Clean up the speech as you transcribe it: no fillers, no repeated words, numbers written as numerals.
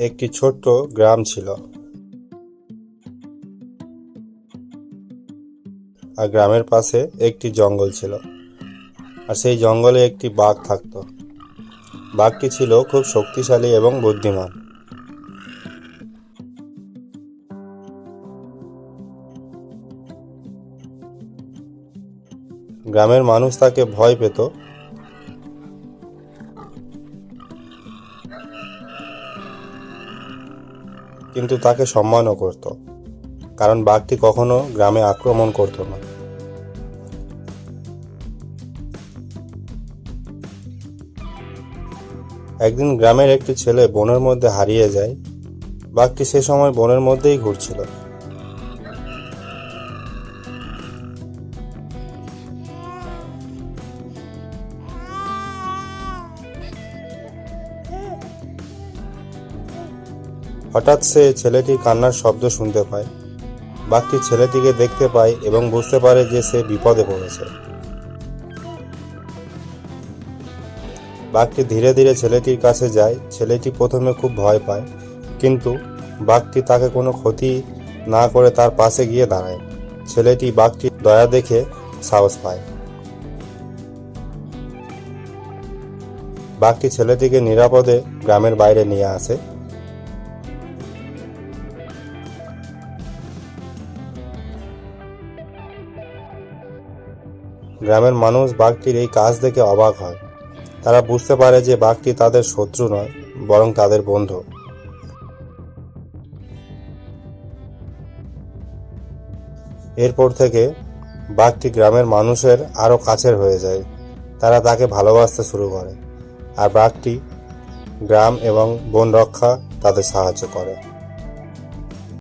একটি ছোট্ট গ্রাম ছিল, আর গ্রামের পাশে একটি জঙ্গল ছিল। আর সেই জঙ্গলে একটি বাঘ থাকতো। বাঘটি ছিল খুব শক্তিশালী এবং বুদ্ধিমান। গ্রামের মানুষ তাকে ভয় পেত, কিন্তু তাকে সম্মানও করত, কারণ বাঘটি কখনো গ্রামে আক্রমণ করত না। একদিন গ্রামের একটি ছেলে বনের মধ্যে হারিয়ে যায়। বাঘটি সে সময় বনের মধ্যেই ঘুরছিল। হঠাৎ সে ছেলেটির কান্নার শব্দ শুনতে পায়। বাঘটি ছেলেটিকে দেখতে পায় এবং বুঝতে পারে যে সে বিপদে পড়েছে। বাঘটি ধীরে ধীরে ছেলেটির কাছে যায়। ছেলেটি প্রথমে খুব ভয় পায়, কিন্তু বাঘটি তাকে কোনো ক্ষতি না করে তার পাশে গিয়ে দাঁড়ায়। ছেলেটি বাঘটির দয়া দেখে সাহস পায়। বাঘটি ছেলেটিকে নিরাপদে গ্রামের বাইরে নিয়ে আসে। গ্রামের মানুষ বাঘটির এই কাজ দেখে অবাক হয়। তারা বুঝতে পারে যে বাঘটি তাদের শত্রু নয়, বরং তাদের বন্ধু। এরপর থেকে বাঘটি গ্রামের মানুষের আরও কাছের হয়ে যায়। তারা তাকে ভালোবাসতে শুরু করে, আর বাঘটি গ্রাম এবং বন রক্ষা তাদের সাহায্য করে।